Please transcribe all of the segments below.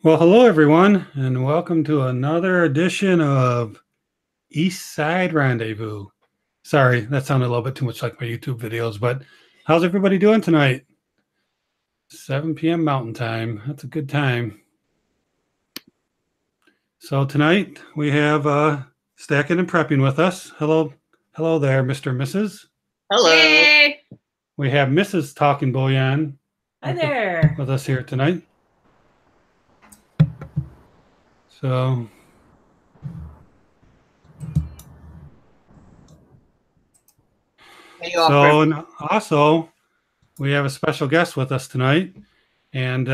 Well, hello everyone, and welcome to another edition of East Side Rendezvous. Sorry, that sounded a little bit too much like my YouTube videos, but how's everybody doing tonight? 7 p.m. Mountain Time. That's a good time. So tonight we have Stacking and Prepping with us. Hello there, Mr. and Mrs. Hello. Hey. We have Mrs. Talking Bullion Hi there. with us here tonight. So and also we have a special guest with us tonight, and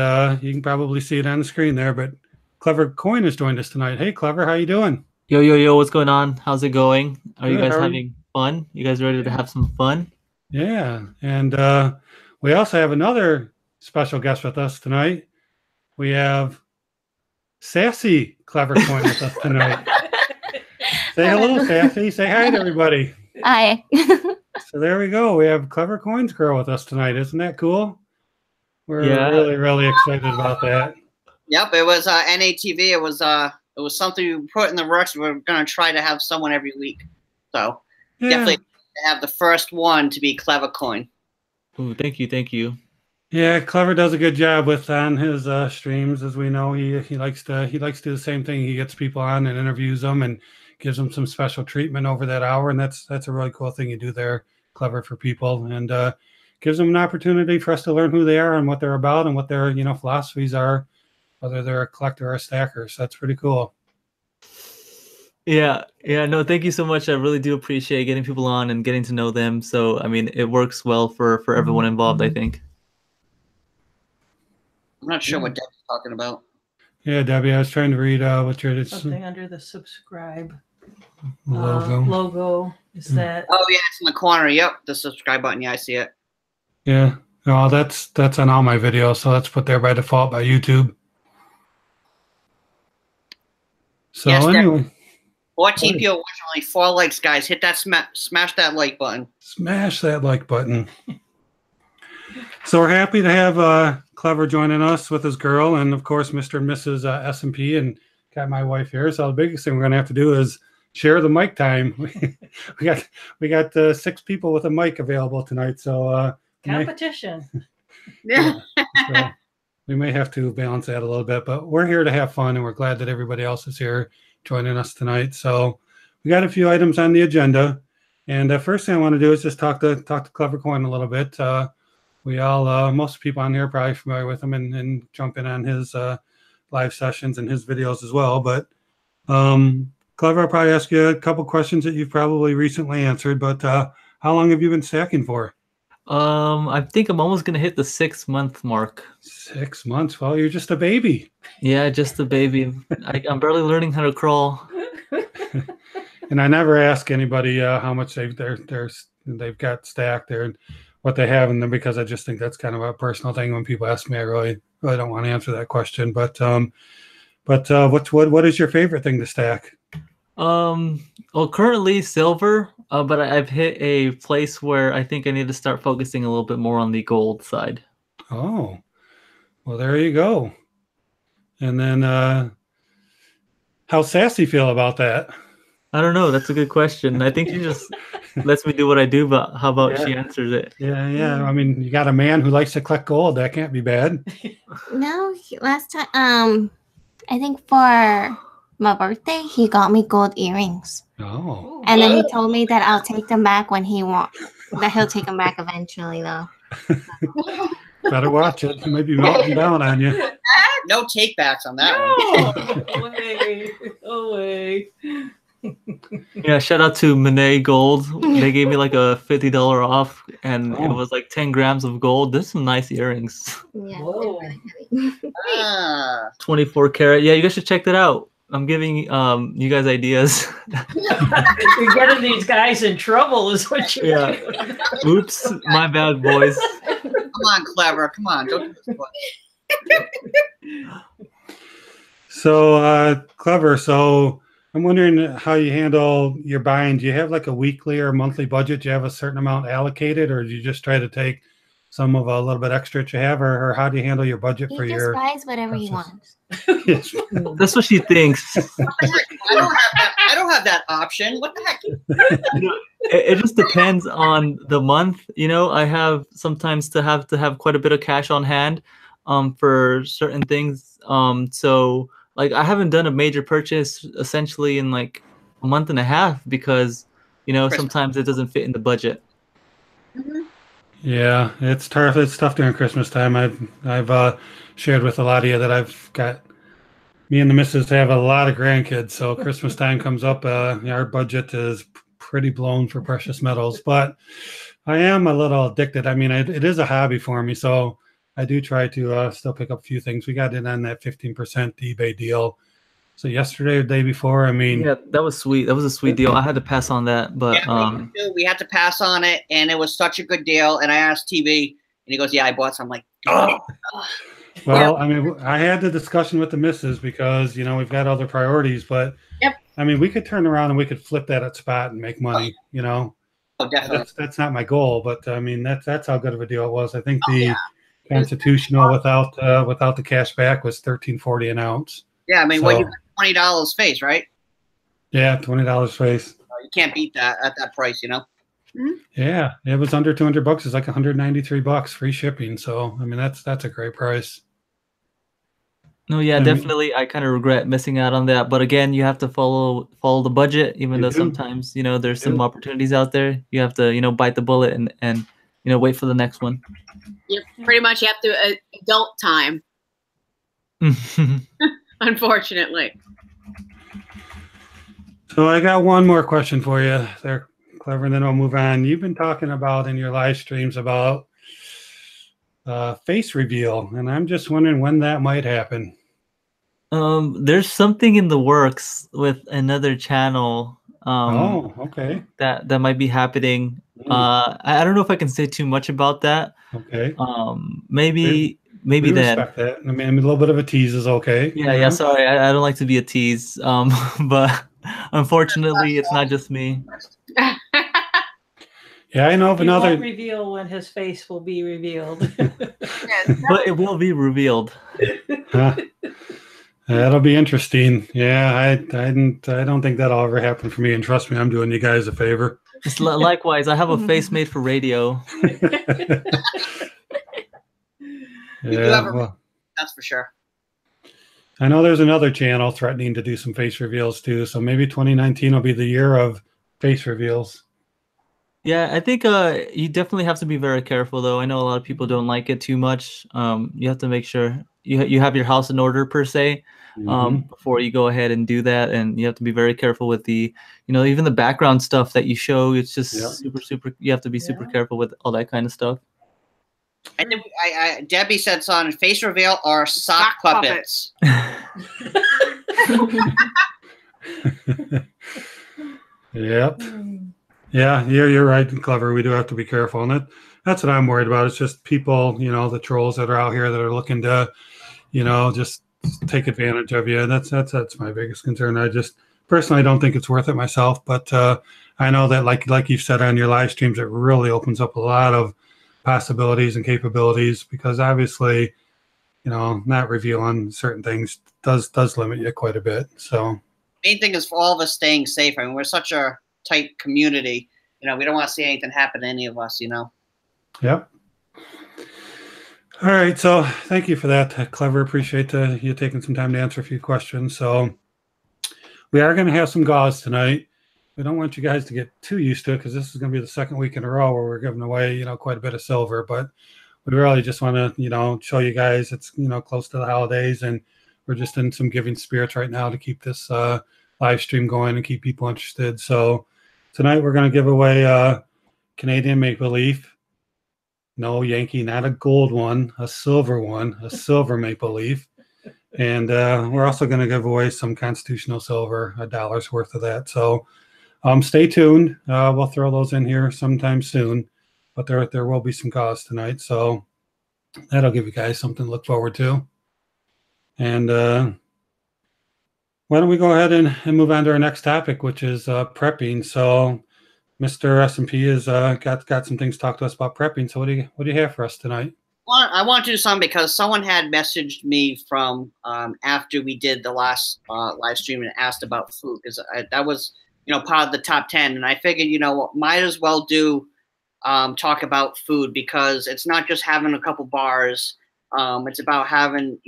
you can probably see it on the screen there, but Clever Coin has joined us tonight. Hey, Clever, how you doing? Yo, what's going on? How's it going? Are you Good. guys having fun? You guys ready to have some fun? Yeah, and we also have another special guest with us tonight. We have Sassy Clever Coin with us tonight. Say hello, Sassy. Say hi to everybody. Hi. So there we go. We have Clever Coins Girl with us tonight. Isn't that cool? We're really excited about that. Yep, it was NATV. It was something we put in the works. We're going to try to have someone every week. So definitely have the first one to be Clever Coin. Ooh, thank you. Yeah, Clever does a good job with on his streams. As we know, he likes to do the same thing. He gets people on and interviews them and gives them some special treatment over that hour, and that's a really cool thing you do there, Clever, for people, and gives them an opportunity for us to learn who they are and what they're about and what their philosophies are, whether they're a collector or a stacker. So that's pretty cool. Yeah. No, thank you so much. I really do appreciate getting people on and getting to know them. So I mean, it works well for everyone involved, I think. I'm not sure what Debbie's talking about. Yeah, Debbie, I was trying to read what your something under the subscribe logo. Is that? Oh yeah, it's in the corner. Yep, the subscribe button. Yeah, I see it. Yeah, no, that's on all my videos, so that's put there by default by YouTube. So yes, anyway, 14 people watching, only 4 likes, guys. Hit that smash that like button. Smash that like button. So we're happy to have Clever joining us with his girl, and of course, Mr. and Mrs. S&P, and got my wife here. So the biggest thing we're going to have to do is share the mic time. we got 6 people with a mic available tonight, so competition. Yeah. So we may have to balance that a little bit, but we're here to have fun, and we're glad that everybody else is here joining us tonight. So we got a few items on the agenda, and the first thing I want to do is just talk to Clever Coin a little bit. We all, most people on here are probably familiar with him and jump in on his live sessions and his videos as well. But Clever, I'll probably ask you a couple questions that you've probably recently answered. But how long have you been stacking for? I think I'm almost gonna hit the 6-month mark. 6 months? Well, you're just a baby. Yeah, just a baby. I'm barely learning how to crawl. And I never ask anybody how much they've got stacked there and what they have in them, because I just think that's kind of a personal thing. When people ask me, I really don't want to answer that question. But what is your favorite thing to stack? Well, currently silver, but I've hit a place where I think I need to start focusing a little bit more on the gold side. Oh, well, there you go. And then how's Sassy feel about that? I don't know. That's a good question. I think she just lets me do what I do, but how about she answers it? Yeah. I mean, you got a man who likes to collect gold. That can't be bad. No, last time, I think for my birthday, he got me gold earrings. Oh. And then he told me that I'll take them back when he wants. That he'll take them back eventually, though. Better watch it. He might be melting down on you. No takebacks on that one. No way. Yeah, shout out to Monet Gold. They gave me like a $50 off, and it was like 10 grams of gold. There's some nice earrings. Yeah. Whoa. 24 karat. Yeah, you guys should check that out. I'm giving you guys ideas. You're getting these guys in trouble, is what you're doing. Oops, my bad, boys. Come on, Clever. Come on. Don't do this. So, Clever. So, I'm wondering how you handle your buying. Do you have like a weekly or monthly budget? Do you have a certain amount allocated, or do you just try to take some of a little bit extra that you have, or how do you handle your budget for He just your? buys whatever he wants. Yes. That's what she thinks. I don't have that option. What the heck? It just depends on the month. I have sometimes to have quite a bit of cash on hand for certain things. So like I haven't done a major purchase essentially in like a month and a half because sometimes it doesn't fit in the budget. Yeah, it's tough. It's tough during Christmas time. I've shared with a lot of you that I've got. Me and the missus have a lot of grandkids, so Christmas time comes up. Our budget is pretty blown for precious metals, but I am a little addicted. I mean, it is a hobby for me, so I do try to still pick up a few things. We got in on that 15% eBay deal. So yesterday or the day before, I mean, yeah, that was sweet. That was a sweet deal. I had to pass on that, but we had to pass on it, and it was such a good deal. And I asked TV, and he goes, "Yeah, I bought some." I'm like, oh. Well, I mean, I had the discussion with the missus because we've got other priorities, but I mean, we could turn around and we could flip that at spot and make money. Oh, definitely. That's not my goal, but I mean, that's how good of a deal it was. I think the constitutional without the cash back was $13.40 an ounce. Yeah, I mean, what you got $20 face, right? Yeah, $20 face. You can't beat that at that price, Yeah, it was under $200. It's like $193 free shipping. So I mean, that's a great price. No, yeah, definitely. I kind of regret missing out on that, but again, you have to follow the budget. Even though sometimes there's some opportunities out there, you have to bite the bullet and wait for the next one. You pretty much have to adult time. Unfortunately. So I got one more question for you. They're clever, and then I'll move on. You've been talking about in your live streams about face reveal, and I'm just wondering when that might happen. There's something in the works with another channel. Okay. That might be happening. I don't know if I can say too much about that. Okay. Maybe we then. Respect that. I mean, a little bit of a tease is okay. Yeah. Sorry, I don't like to be a tease. But unfortunately, it's not just me. Yeah, I know of another. Won't reveal when his face will be revealed. But it will be revealed. That'll be interesting. Yeah, I don't think that'll ever happen for me. And trust me, I'm doing you guys a favor. It's likewise. I have a face made for radio. Well, that's for sure. I know there's another channel threatening to do some face reveals too. So maybe 2019 will be the year of face reveals. Yeah, I think you definitely have to be very careful, though. I know a lot of people don't like it too much. You have to make sure you have your house in order, per se, before you go ahead and do that. And you have to be very careful with the, even the background stuff that you show. It's just super. You have to be super careful with all that kind of stuff. I think Debbie said on face reveal or sock puppets. Yep. Yeah, you're right, Clever. We do have to be careful, and that's what I'm worried about. It's just people, the trolls that are out here that are looking to, just take advantage of you. That's my biggest concern. I just personally don't think it's worth it myself, but I know that like you've said on your live streams, it really opens up a lot of possibilities and capabilities because obviously, not revealing certain things does limit you quite a bit. So main thing is for all of us staying safe. I mean, we're such a tight community. We don't want to see anything happen to any of us. Yep. All right. So thank you for that, Clever. Appreciate you taking some time to answer a few questions. So we are going to have some gauze tonight. We don't want you guys to get too used to it because this is going to be the second week in a row where we're giving away, quite a bit of silver. But we really just want to, show you guys it's, close to the holidays, and we're just in some giving spirits right now to keep this live stream going and keep people interested. So tonight we're going to give away Canadian Maple Leaf. No Yankee, not a gold one, a silver one, a silver Maple Leaf. And we're also going to give away some constitutional silver, $1 worth of that. So stay tuned. We'll throw those in here sometime soon, but there will be some gauze tonight. So that'll give you guys something to look forward to. And why don't we go ahead and move on to our next topic, which is prepping. So Mr. S&P has got some things to talk to us about prepping. So what do you have for us tonight? Well, I want to do some because someone had messaged me from after we did the last live stream and asked about food, because that was part of the top 10, and I figured might as well do talk about food, because it's not just having a couple bars. It's about having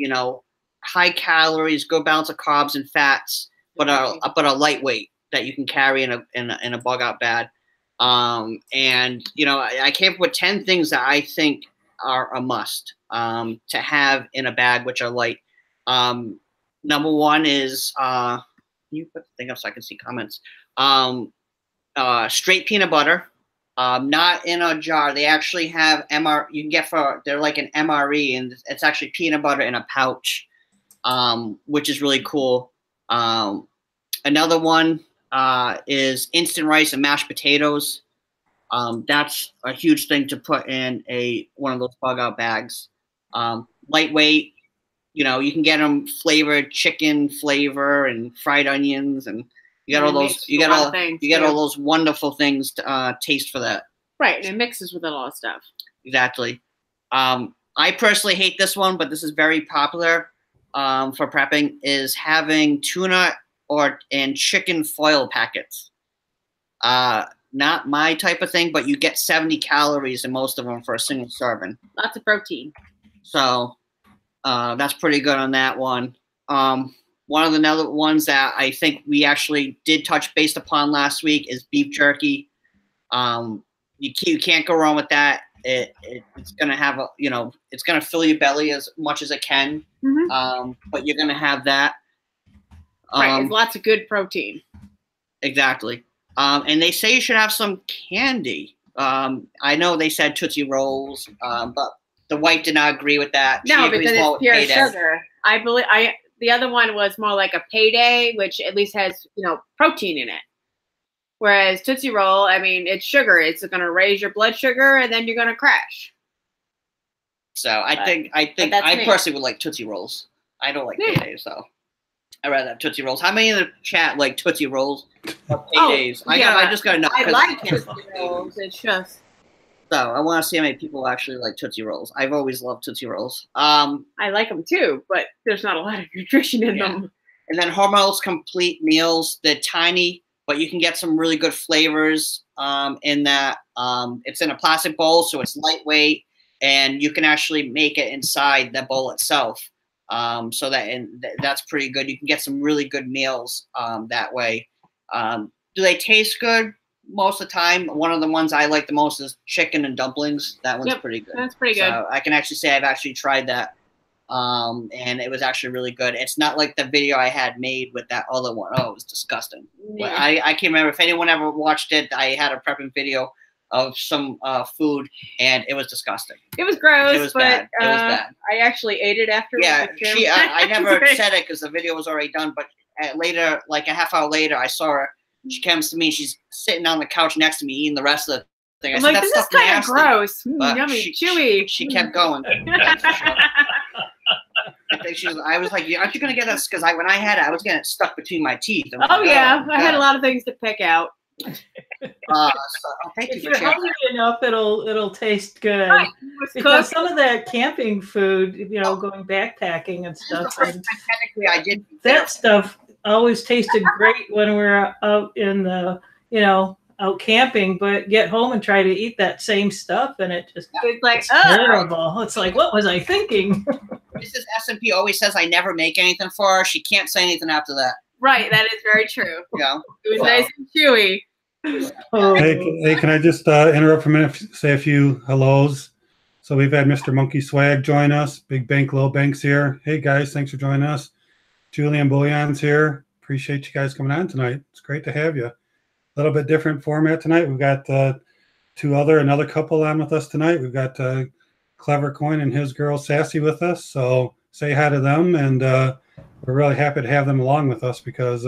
high calories, good balance of carbs and fats, but a lightweight that you can carry in a bug out bag. And I came up with 10 things that I think are a must to have in a bag, which are light. Number one is can you put the thing up so I can see comments? Straight peanut butter, not in a jar. They actually have you can get they're like an MRE, and it's actually peanut butter in a pouch, which is really cool. Another one is instant rice and mashed potatoes. That's a huge thing to put in one of those bug out bags. Lightweight, you can get them flavored chicken flavor and fried onions, and you got all those. You got all those wonderful things to taste for that. Right, and it mixes with a lot of stuff. Exactly. I personally hate this one, but this is very popular for prepping. Is having tuna and chicken foil packets. Not my type of thing, but you get 70 calories in most of them for a single serving. Lots of protein. So that's pretty good on that one. One of the other ones that I think we actually did touch based upon last week is beef jerky. You can't go wrong with that. It's gonna have it's gonna fill your belly as much as it can. Mm-hmm. But you're gonna have that. Right, it's lots of good protein. Exactly. And they say you should have some candy. I know they said Tootsie Rolls, but the wife did not agree with that. No, because it's pure sugar. I believe the other one was more like a payday, which at least has protein in it. Whereas Tootsie Roll, I mean, it's sugar. It's going to raise your blood sugar, and then you're going to crash. So I think I personally would like Tootsie Rolls. I don't like paydays, so I'd rather have Tootsie Rolls. How many in the chat like Tootsie Rolls or paydays? I just got to know. I like Tootsie Rolls. It's just. So I want to see how many people actually like Tootsie Rolls. I've always loved Tootsie Rolls. I like them too, but there's not a lot of nutrition in them. And then Hormel's Complete Meals. They're tiny, but you can get some really good flavors in that. It's in a plastic bowl, so it's lightweight, and you can actually make it inside the bowl itself. So that's pretty good. You can get some really good meals that way. Do they taste good? Most of the time. One of the ones I like the most is chicken and dumplings. That one's pretty good. That's pretty good. So I can actually say I've actually tried that, and it was actually really good. It's not like the video I had made with that other one. Oh, it was disgusting. Yeah. I can't remember if anyone ever watched it. I had a prepping video of some food, and it was disgusting. It was gross. It was bad. It was bad. I actually ate it after. Yeah, I never said it because the video was already done. But later, like a half hour later, I saw her. She comes to me. She's sitting on the couch next to me, eating the rest of the thing. I said, like, this is kind of gross. Yummy, chewy. She kept going. I think I was like, aren't you going to get us? Because when I had it, I was getting it stuck between my teeth. I had a lot of things to pick out. Thank if you're hungry enough, it'll taste good. Right. Because some of that camping food, going backpacking and stuff. And I did that stuff always tasted great when we were out in the, out camping, but get home and try to eat that same stuff, and it's like terrible. It's like, what was I thinking? Mrs. S&P always says I never make anything for her. She can't say anything after that. Right, that is very true. Yeah, it was nice and chewy. Hey, can I just interrupt for a minute, say a few hellos? So we've had Mr. Monkey Swag join us. Big Bank, Low Banks here. Hey guys, thanks for joining us. Julie and Bullion's here. Appreciate you guys coming on tonight. It's great to have you. A little bit different format tonight. We've got another couple on with us tonight. We've got Clever Coin and his girl Sassy with us. So say hi to them, and we're really happy to have them along with us because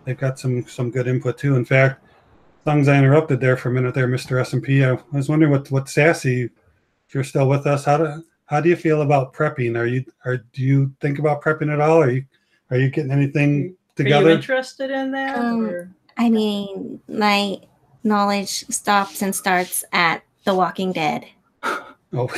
they've got some good input too. In fact, as long as I interrupted there for a minute there, Mr. S&P, I was wondering what Sassy, if you're still with us, how do you feel about prepping? Do you think about prepping at all? Are you getting anything together? Are you interested in that? I mean, my knowledge stops and starts at The Walking Dead. Oh.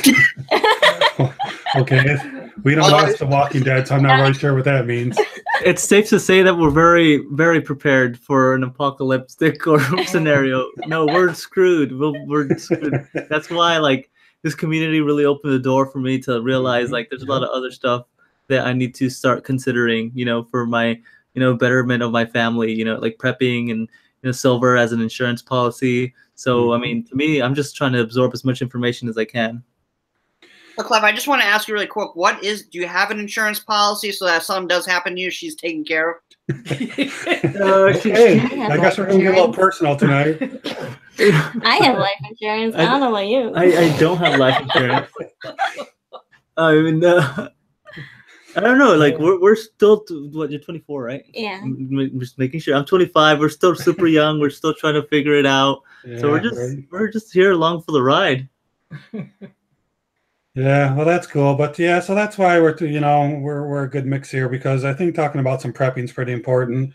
Okay. We don't watch The Walking Dead, so I'm not really sure what that means. It's safe to say that we're very, very prepared for an apocalyptic or scenario. No, we're screwed. We're screwed. That's why, like, this community really opened the door for me to realize, like, there's a lot of other stuff that I need to start considering, you know, for my, you know, betterment of my family, you know, like prepping and, you know, silver as an insurance policy. So, I mean, to me, I'm just trying to absorb as much information as I can. So, Clef, I just want to ask you really quick, do you have an insurance policy so that if something does happen to you, she's taken care of? Hey, I guess we're going to get a little personal tonight. I have life insurance. I don't know about you. I don't have life insurance. I mean, I don't know. Like, we're still, what, you're 24, right? Yeah. I'm just making sure. I'm 25. We're still super young. We're still trying to figure it out. Yeah, so we're just here along for the ride. Yeah, well, that's cool. But yeah, so that's why we're a good mix here, because I think talking about some prepping is pretty important.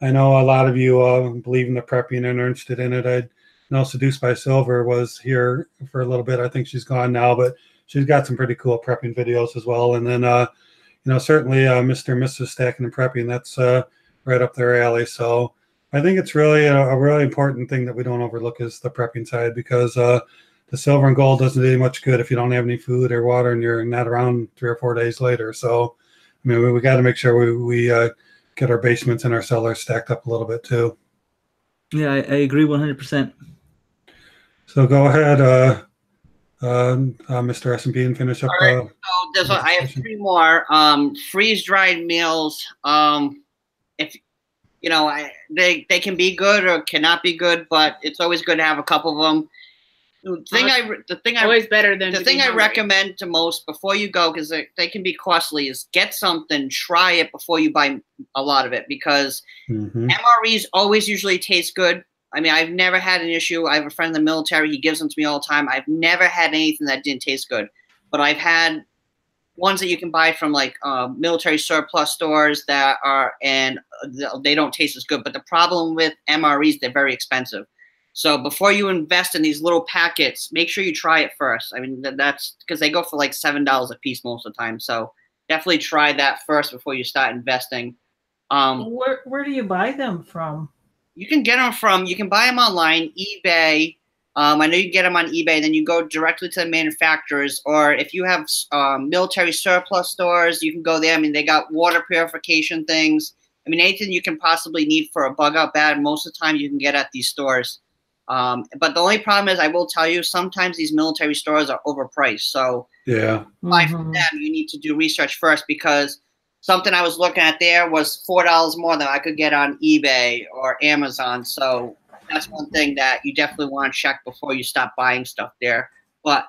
I know a lot of you believe in the prepping and are interested in it. I know Seduced by Silver was here for a little bit. I think she's gone now, but she's got some pretty cool prepping videos as well. And then, certainly Mr. and Mrs. Stacking and Prepping, that's right up their alley. So I think it's really a really important thing that we don't overlook is the prepping side, because the silver and gold doesn't do you much good if you don't have any food or water and you're not around 3 or 4 days later. So, I mean, we got to make sure we get our basements and our cellars stacked up a little bit too. Yeah, I agree 100%. So go ahead, Mr. S&P, and finish up. All right. So I have 3 more. Freeze-dried meals. If they can be good or cannot be good, but it's always good to have a couple of them. The thing I recommend to most before you go, because they can be costly, is get something, try it before you buy a lot of it, because MREs always usually taste good. I mean, I've never had an issue. I have a friend in the military. He gives them to me all the time. I've never had anything that didn't taste good, but I've had ones that you can buy from like military surplus stores that are, and they don't taste as good. But the problem with MREs, they're very expensive. So before you invest in these little packets, make sure you try it first. I mean, that's because they go for like $7 a piece most of the time. So definitely try that first before you start investing. Where do you buy them from? You can buy them online, eBay. I know you can get them on eBay. Then you go directly to the manufacturers, or if you have military surplus stores, you can go there. I mean, they got water purification things. I mean, anything you can possibly need for a bug out bag, most of the time you can get at these stores. But the only problem is, I will tell you, sometimes these military stores are overpriced. So yeah, buy from them. You need to do research first, because something I was looking at there was $4 more than I could get on eBay or Amazon. So that's one thing that you definitely want to check before you stop buying stuff there. But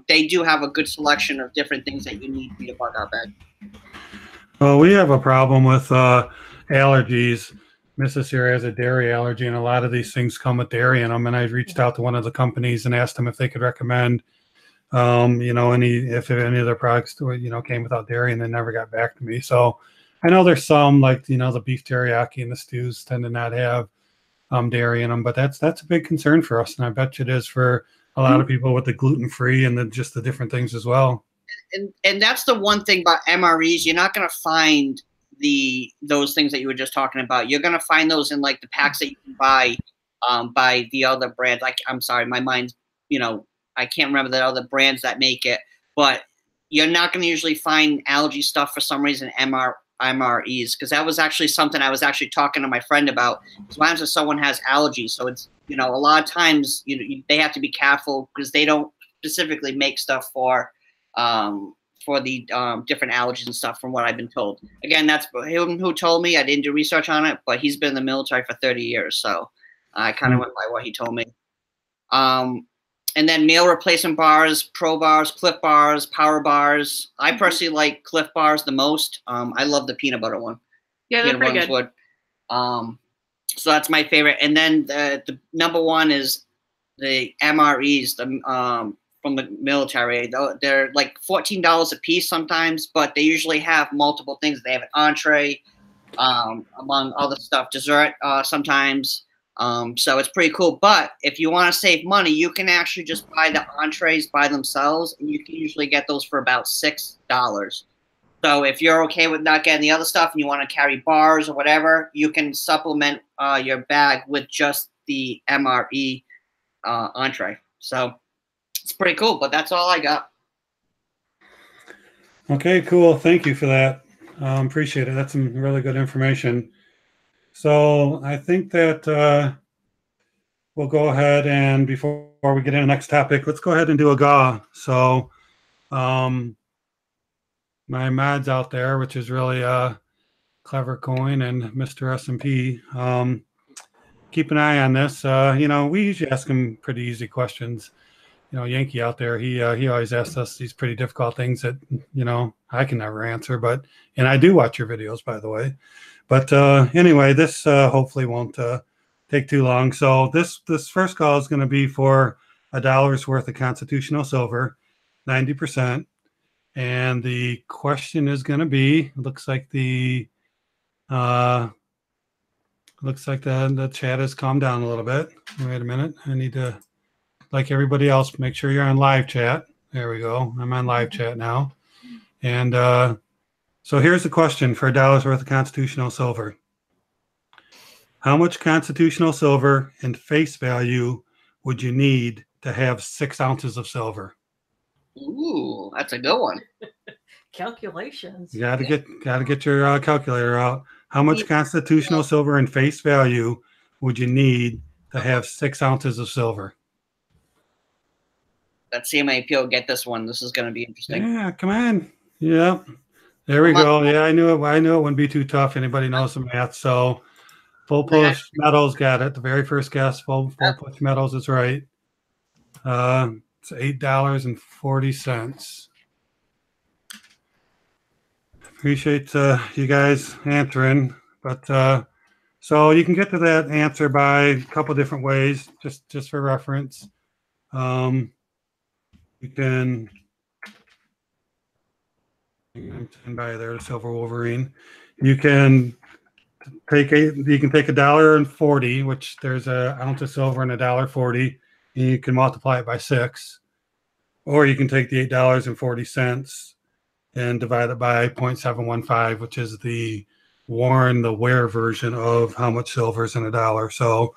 they do have a good selection of different things that you need for your bug out bag. Well, we have a problem with allergies. Mrs. here has a dairy allergy, and a lot of these things come with dairy in them. And I reached out to one of the companies and asked them if they could recommend, if any of their products, came without dairy, and they never got back to me. So I know there's some, like, the beef teriyaki and the stews tend to not have dairy in them, but that's a big concern for us. And I bet you it is for a lot of people with the gluten-free and just the different things as well. And that's the one thing about MREs. You're not going to find those things that you were just talking about. You're going to find those in like the packs that you can buy by the other brands. Like, I'm sorry, my mind's, I can't remember the other brands that make it, but you're not going to usually find allergy stuff for some reason, MREs, because that was actually something I was actually talking to my friend about. Sometimes if someone has allergies, so it's, a lot of times they have to be careful, because they don't specifically make stuff for the different allergies and stuff, from what I've been told. Again, that's him who told me. I didn't do research on it, but he's been in the military for 30 years, so I kind of went by what he told me. And then meal replacement bars, Pro bars, Cliff bars, Power bars. I personally like Cliff bars the most. I love the peanut butter one. Yeah, they're pretty good. So that's my favorite. And then the number one is the MREs, from the military. They're like $14 a piece sometimes, but they usually have multiple things. They have an entree, among other stuff, dessert sometimes. So it's pretty cool. But if you want to save money, you can actually just buy the entrees by themselves, and you can usually get those for about $6. So if you're okay with not getting the other stuff and you want to carry bars or whatever, you can supplement your bag with just the MRE entree. So it's pretty cool, but that's all I got. Okay, cool. Thank you for that. Appreciate it. That's some really good information. So I think that we'll go ahead and before we get into the next topic, let's go ahead and do a GAW. So my mods out there, which is really Clever Coin and Mr. S&P, keep an eye on this. You know, we usually ask them pretty easy questions. You know, Yankee out there, he always asks us these pretty difficult things that, you know, I can never answer. But, and I do watch your videos, by the way. But anyway, this hopefully won't take too long. So this first call is going to be for $1 worth of constitutional silver, 90%. And the question is going to be, looks like the chat has calmed down a little bit. Wait a minute. I need to, like everybody else, make sure you're on live chat. There we go. I'm on live chat now. And so here's the question for $1 worth of constitutional silver. How much constitutional silver and face value would you need to have 6 ounces of silver? Ooh, that's a good one. Calculations. You gotta get your calculator out. How much constitutional silver and face value would you need to have 6 ounces of silver? Let's see how many people get this one. This is going to be interesting. Yeah, come on. Yeah, there we go. Yeah, I knew it wouldn't be too tough. Anybody knows some math? So full push metals got it. The very first guess. Full push metals is right. It's $8.40. Appreciate you guys answering, but so you can get to that answer by a couple different ways, just for reference. You can buy there the silver Wolverine. You can take $1.40, which there's an ounce of silver and $1.40, and you can multiply it by 6, or you can take the $8.40 and divide it by 0.715, which is the Ware version of how much silver is in $1. So,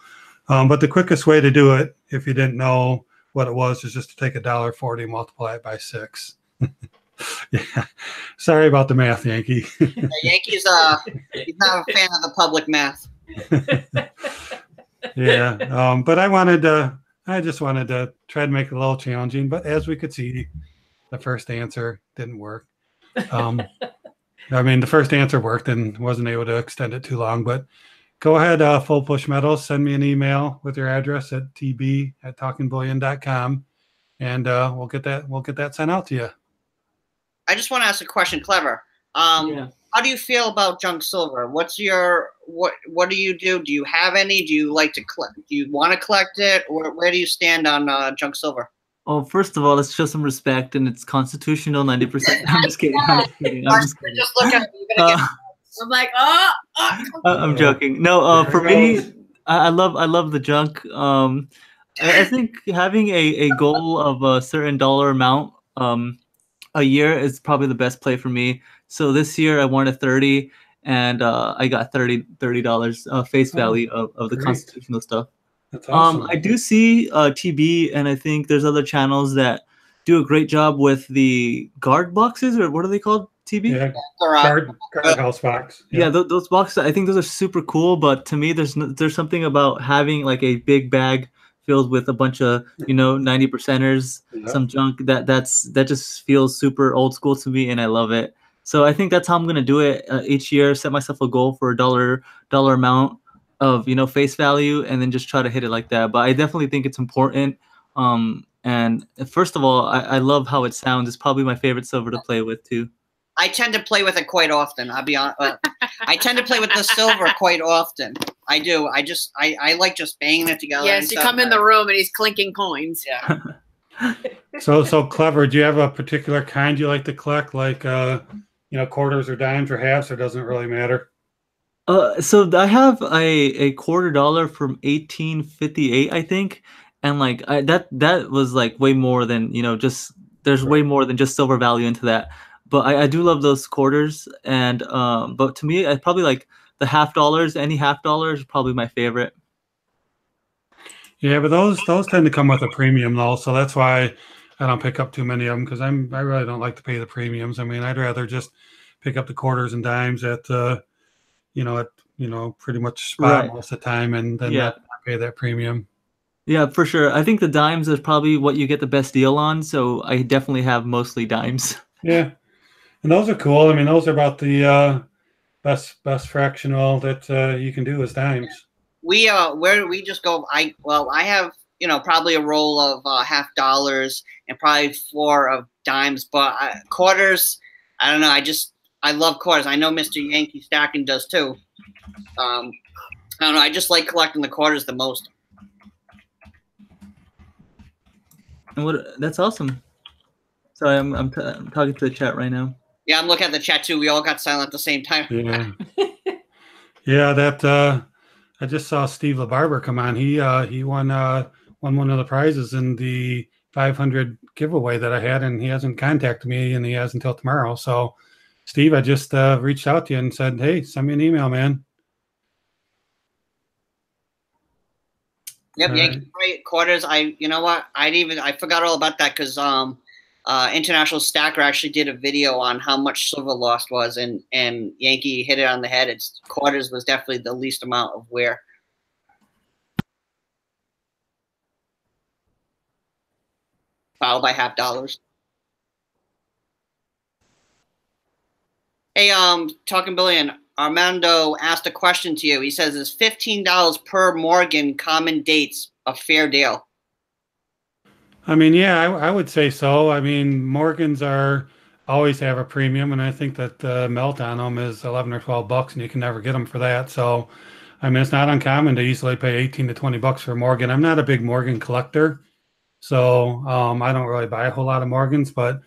but the quickest way to do it, if you didn't know what it was, is just to take $1.40 and multiply it by 6. Yeah, sorry about the math, Yankee. Yeah, Yankee's he's not a fan of the public math. Yeah, but I just wanted to try to make it a little challenging. But as we could see, the first answer didn't work. I mean, the first answer worked and wasn't able to extend it too long, but go ahead, Full Push Metals, send me an email with your address at tb@talkingbullion.com, and we'll get that sent out to you. I just want to ask a question, Clever. How do you feel about junk silver? What do you do? Do you have any? Do you like to collect? Do you want to collect it? Or where do you stand on junk silver? Oh, first of all, let's show some respect, and it's constitutional 90%. I'm just kidding. Just look at me. I'm like, I'm joking. No, for me, I love the junk. I think having a goal of a certain dollar amount a year is probably the best play for me. So this year I wanted 30, and I got $30 face value of the constitutional stuff. That's awesome. I do see TB, and I think there's other channels that do a great job with the guard boxes, or what are they called? TB? Yeah, guard house box. Yeah, those boxes. I think those are super cool. But to me, there's something about having like a big bag filled with a bunch of 90%ers, some junk that just feels super old school to me, and I love it. So I think that's how I'm gonna do it each year. Set myself a goal for a dollar amount of face value, and then just try to hit it like that. But I definitely think it's important. And first of all, I love how it sounds. It's probably my favorite silver to play with too. I tend to play with it quite often. I'll be honest. I tend to play with the silver quite often. I do. I like just banging it together. Yes, you come in the room and he's clinking coins. Yeah. So Clever. Do you have a particular kind you like to collect, like quarters or dimes or halves, or doesn't really matter? So I have a $quarter from 1858, I think, and like that was like way more than just there's way more than just silver value into that. But I do love those quarters, and but to me, I probably like the half dollars. Any half dollars is probably my favorite. Yeah, but those tend to come with a premium though, so that's why I don't pick up too many of them because I really don't like to pay the premiums. I mean, I'd rather just pick up the quarters and dimes at pretty much spot Right. most of the time, and then Yeah. not pay that premium. Yeah, for sure. I think the dimes is probably what you get the best deal on, so I definitely have mostly dimes. Yeah, and those are cool. I mean, those are about the best fractional that you can do is dimes. Where do we just go? I have probably a roll of half dollars and probably 4 of dimes, but quarters. I don't know. I love quarters. I know Mr. Yankee Stacking does too. I don't know. I just like collecting the quarters the most. And that's awesome. Sorry, I'm talking to the chat right now. Yeah, I'm looking at the chat too. We all got silent at the same time. Yeah, yeah. That I just saw Steve LaBarber come on. He won one of the prizes in the 500 giveaway that I had, and he hasn't contacted me, and he has until tomorrow. So, Steve, I just reached out to you and said, "Hey, send me an email, man." Yep, Yankee quarters. You know what? I forgot all about that because International Stacker actually did a video on how much silver lost was, and Yankee hit it on the head. It's quarters was definitely the least amount of wear. Followed by half dollars. Hey, Talking Bullion, Armando asked a question to you. He says, "Is $15 per Morgan common dates a fair deal?" I mean, yeah, I would say so. I mean, Morgans always have a premium, and I think that the melt on them is 11 or 12 bucks, and you can never get them for that. So, I mean, it's not uncommon to easily pay 18 to 20 bucks for a Morgan. I'm not a big Morgan collector, so I don't really buy a whole lot of Morgans, but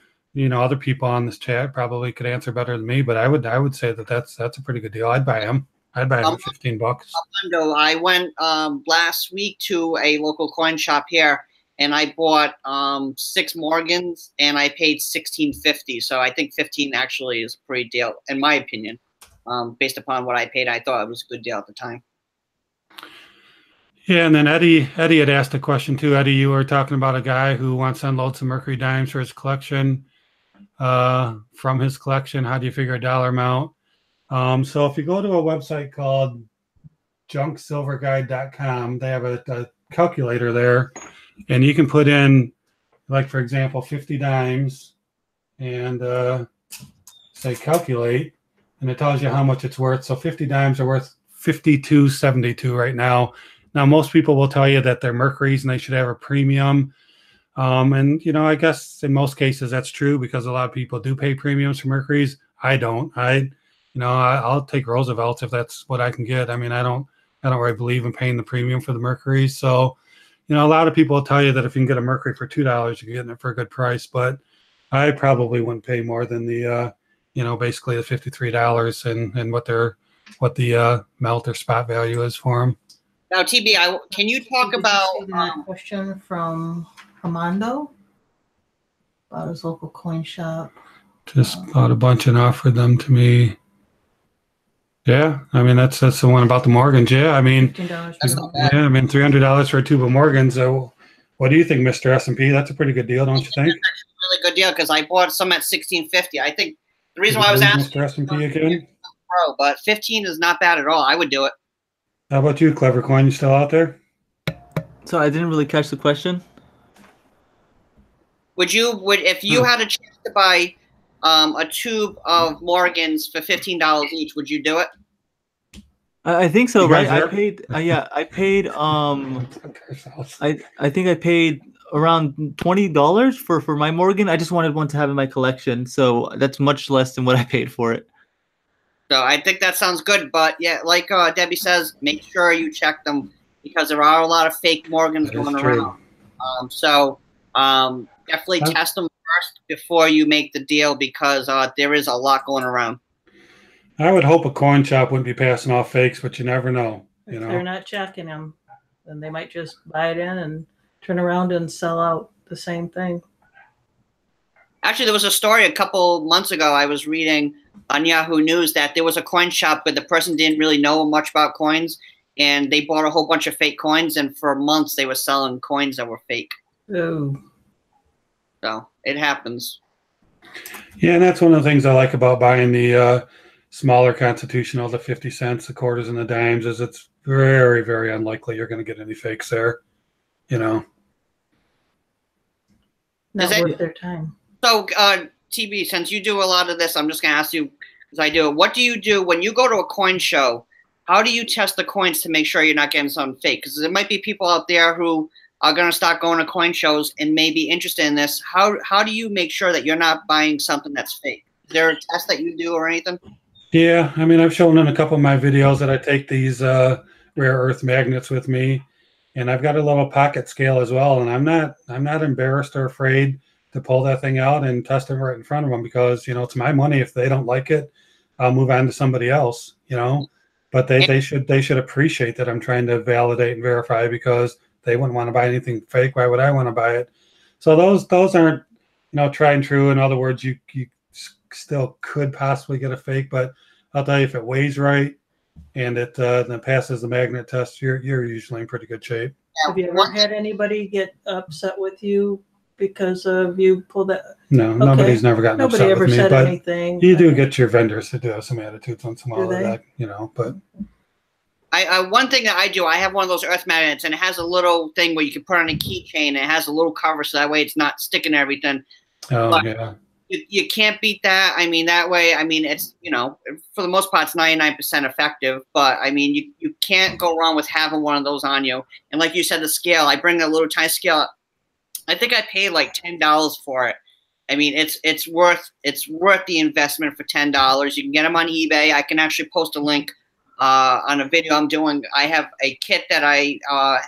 other people on this chat probably could answer better than me. But I would say that that's a pretty good deal. I'd buy them. I'd buy them at 15 bucks. Armando, I went last week to a local coin shop here, and I bought 6 Morgans, and I paid $16.50. So I think 15 actually is a pretty deal, in my opinion. Based upon what I paid, I thought it was a good deal at the time. Yeah, and then Eddie had asked a question too. Eddie, you were talking about a guy who wants to unload some Mercury dimes for his collection. From his collection, how do you figure a dollar amount? So if you go to a website called junksilverguide.com, they have a calculator there, and you can put in, like, for example, 50 dimes and say calculate, and it tells you how much it's worth. So 50 dimes are worth $52.72 right now. Now, most people will tell you that they're Mercuries and they should have a premium. And I guess in most cases that's true because a lot of people do pay premiums for Mercuries. I don't. I'll take Roosevelts if that's what I can get. I mean, I don't really believe in paying the premium for the Mercuries. So, a lot of people will tell you that if you can get a Mercury for $2, you're getting it for a good price. But I probably wouldn't pay more than the, basically the $53 and what the melt or spot value is for them. Now, TB, can you talk about that question from Armando about his local coin shop? Just bought a bunch and offered them to me. Yeah, I mean that's the one about the Morgans. Yeah, I mean, that's not bad. yeah, I mean $300 for a tube of Morgans. What do you think, Mr. S&P? That's a pretty good deal, don't you think? That's actually a really good deal because I bought some at $16.50. I think the reason why I was asking Mr. S&P again, but 15 is not bad at all. I would do it. How about you, Clever Coin? You still out there? So I didn't really catch the question. If you had a chance to buy a tube of Morgans for $15 each, would you do it? I think so, You right? guys I paid. I paid. I think I paid around $20 for my Morgan. I just wanted one to have in my collection, so that's much less than what I paid for it. So I think that sounds good, but yeah, like Debbie says, make sure you check them because there are a lot of fake Morgans going around. So definitely test them first before you make the deal because there is a lot going around. I would hope a coin shop wouldn't be passing off fakes, but you never know. You If know, they're not checking them, then they might just buy it in and turn around and sell out the same thing. Actually, there was a story a couple months ago I was reading on Yahoo News that there was a coin shop, but the person didn't really know much about coins, and they bought a whole bunch of fake coins, and for months they were selling coins that were fake. Ooh. So it happens. Yeah, and that's one of the things I like about buying the smaller constitutional, the 50 cents, the quarters, and the dimes, is it's very, very unlikely you're going to get any fakes there. You know. Not worth their time. So, TB, since you do a lot of this, I'm just going to ask you, because I do it. What do you do when you go to a coin show? How do you test the coins to make sure you're not getting something fake? Because there might be people out there who are going to start going to coin shows and may be interested in this. How do you make sure that you're not buying something that's fake? Is there a test that you do or anything? Yeah, I mean, I've shown in a couple of my videos that I take these rare earth magnets with me, and I've got a little pocket scale as well, and I'm not embarrassed or afraid to pull that thing out and test it right in front of them, because, you know, it's my money. If they don't like it, I'll move on to somebody else, you know. But they should appreciate that I'm trying to validate and verify, because they wouldn't want to buy anything fake. Why would I want to buy it? So those aren't, you know, tried and true. In other words, you still could possibly get a fake, but I'll tell you, if it weighs right and it then passes the magnet test, you're usually in pretty good shape. Have you ever had anybody get upset with you because of you pulled that? No, Okay. nobody's never gotten Nobody upset ever with me, said but anything. you do get your vendors to do have some attitudes once in a while, Do they? that, you know. But one thing that I do, I have one of those earth magnets, and it has a little thing where you can put on a keychain, and it has a little cover, so that way it's not sticking to everything. But yeah, you can't beat that. I mean, that way, I mean, it's, you know, for the most part, it's 99% effective. But I mean, you can't go wrong with having one of those on you. And like you said, the scale, I bring a little tiny scale. I think I paid like $10 for it. I mean, it's worth the investment for $10. You can get them on eBay. I can actually post a link on a video I'm doing. I have a kit that I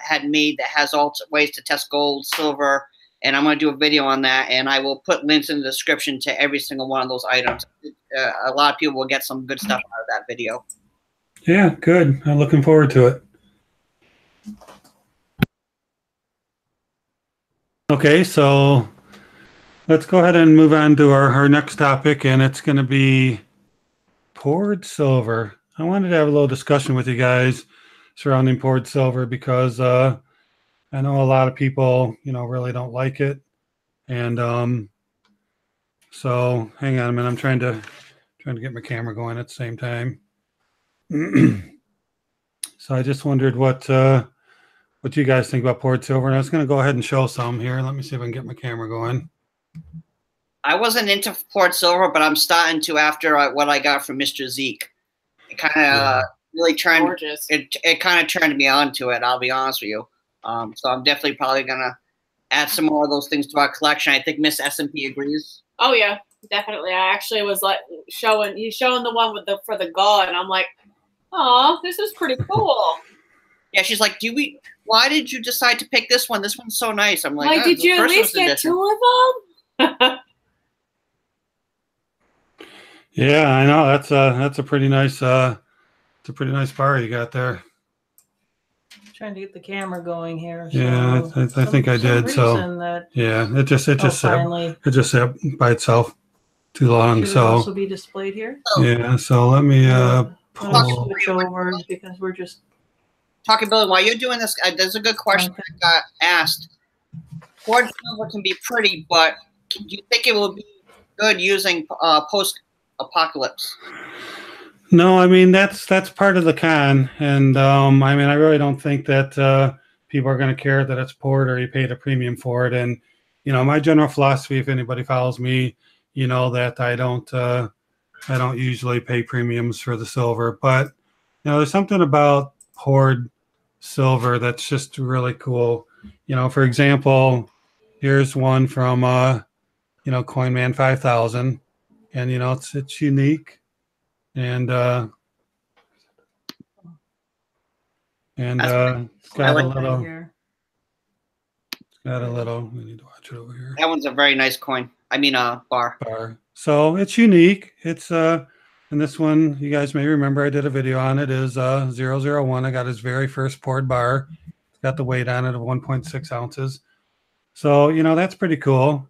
had made that has all ways to test gold, silver, and I'm going to do a video on that, and I will put links in the description to every single one of those items. A lot of people will get some good stuff out of that video. yeah, good. I'm looking forward to it. Okay, so let's go ahead and move on to our next topic, and it's going to be poured silver. I wanted to have a little discussion with you guys surrounding poured silver, because I know a lot of people, you know, really don't like it. And so hang on a minute. I'm trying to get my camera going at the same time. So I just wondered what you guys think about poured silver. And I was going to go ahead and show some here. Let me see if I can get my camera going. I wasn't into poured silver, but I'm starting to after what I got from Mr. Zeke. It kind of really turned. Gorgeous. It kind of turned me on to it. I'll be honest with you. So I'm definitely probably gonna add some more of those things to our collection. I think Miss S&P agrees. Oh yeah, definitely. I actually was like he's showing the one with for the god, and I'm like, oh, this is pretty cool. Yeah, she's like, why did you decide to pick this one? This one's so nice. I'm like, did you at least get edition. 2 of them? Yeah, I know. That's a pretty nice bar you got there. Trying to get the camera going here. So Yeah, I think I did. So yeah, it just sat by itself too long. Should So it also be displayed here? yeah. So let me pull. Switch over because we're just talking. Billy, while you're doing this, there's a good question that got asked. Poured silver can be pretty, but do you think it will be good using post-apocalypse? No, I mean that's part of the con, and I mean I really don't think that people are going to care that it's poured or you paid a premium for it. And you know, my general philosophy, if anybody follows me, you know that I don't usually pay premiums for the silver, but you know, there's something about poured silver that's just really cool. You know, for example, here's one from you know, CoinMan 5000, and you know it's unique. And it's got a little. We need to watch it over here. That one's a very nice coin. I mean, bar. So it's unique. It's And this one, you guys may remember I did a video on it, is 001. I got his very first poured bar. It's got the weight on it of 1.6 ounces. So, you know, that's pretty cool.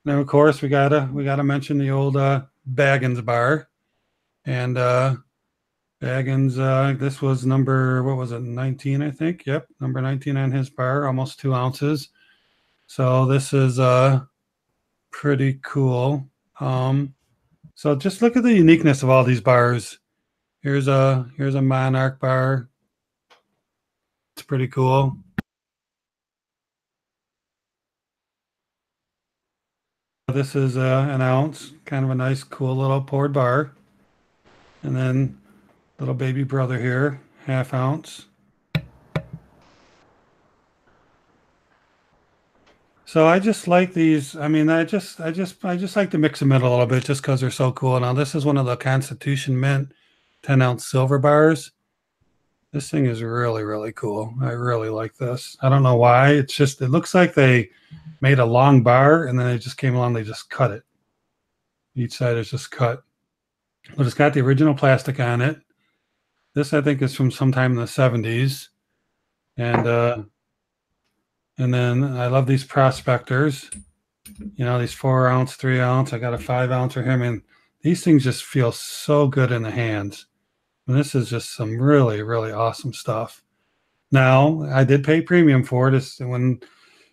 Then of course we gotta mention the old Baggins bar. And Baggins, this was number, what was it, 19, I think. Yep, number 19 on his bar, almost 2 ounces. So this is pretty cool. So just look at the uniqueness of all these bars. Here's a Monarch bar. It's pretty cool. This is an ounce, kind of a nice, cool little poured bar. And then little baby brother here, 1/2 ounce. So I just like these. I mean, I just like to mix them in a little bit just because they're so cool. Now this is one of the Constitution Mint 10-ounce silver bars. This thing is really, really cool. I really like this. I don't know why. It's just, it looks like they made a long bar and then they just came along, they just cut it. Each side is just cut. But it's got the original plastic on it. This, I think, is from sometime in the 70s. And then I love these prospectors. You know, these 4 ounce, 3 ounce. I got a 5 ounce for him. And these things just feel so good in the hands. And this is just some really, really awesome stuff. Now, I did pay premium for it. It's when,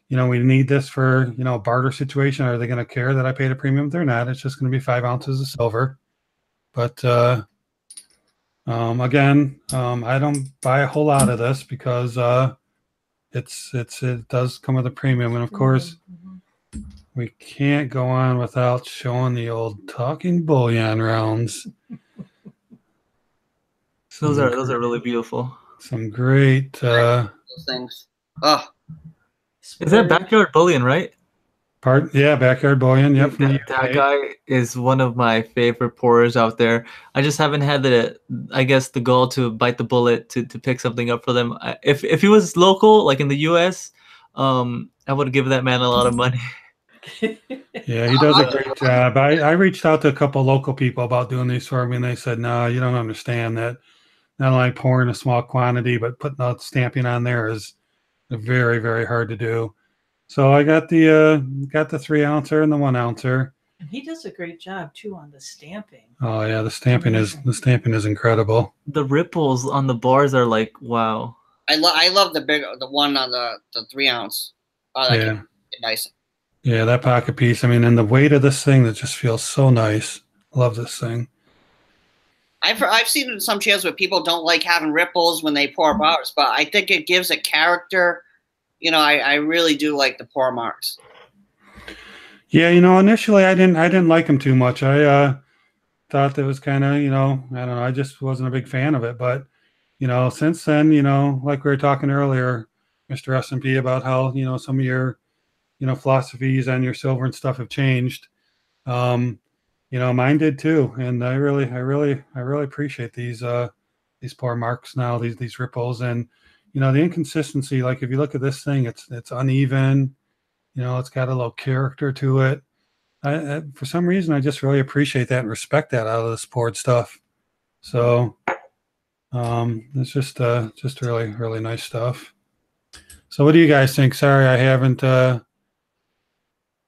you know, we need this for, you know, a barter situation. Are they going to care that I paid a premium? They're not. It's just going to be 5 ounces of silver. But again, I don't buy a whole lot of this because it does come with a premium. And of course, we can't go on without showing the old talking bullion rounds. Those are really beautiful. Some great Those things. Oh, is that Backyard Bullion, right? Yeah, Backyard Bullion. Yep. That guy is one of my favorite pourers out there. I just haven't had the goal to bite the bullet to pick something up for them. If he was local, like in the U.S., I would give that man a lot of money. Yeah, he does a great job. I reached out to a couple local people about doing these for me, and they said, "No, you don't understand that. Not only pouring a small quantity, but putting the stamping on there is very, very hard to do." So I got the 3 ouncer and the 1 ouncer. And he does a great job too on the stamping. Oh yeah, the stamping is incredible. The ripples on the bars are like, wow. I love the one on the 3 ounce. Yeah, nice. Yeah, that pocket piece. I mean, and the weight of this thing that just feels so nice. Love this thing. I've seen in some chairs where people don't like having ripples when they pour bars, but I think it gives a character. You know, I really do like the pour marks. Yeah, you know, initially I didn't like them too much. I thought that was kind of, you know, I don't know, I just wasn't a big fan of it. But, you know, since then, you know, like we were talking earlier, Mr. S&P, about how, you know, some of your, you know, philosophies on your silver and stuff have changed. You know, mine did too, and I really appreciate these pour marks now, these ripples, and you know, the inconsistency. Like if you look at this thing, it's uneven. You know, it's got a little character to it. For some reason, I just really appreciate that and respect that out of this poured stuff. So it's just really nice stuff. So what do you guys think? Sorry, I haven't been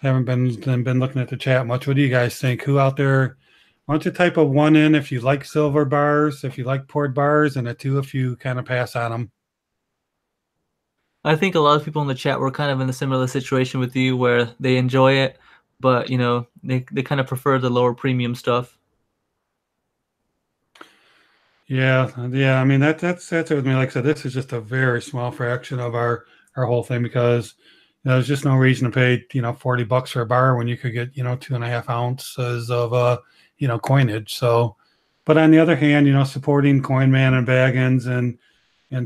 looking at the chat much. What do you guys think? Who out there? Why don't you type a 1 in if you like silver bars, if you like poured bars, and a 2 if you kind of pass on them. I think a lot of people in the chat were kind of in a similar situation with you where they enjoy it, but you know, they kind of prefer the lower premium stuff. Yeah. I mean, that's it with me. Like I said, this is just a very small fraction of our whole thing because you know, there's just no reason to pay, you know, $40 for a bar when you could get, you know, 2.5 ounces of you know, coinage. So, but on the other hand, you know, supporting Coinman and Baggins and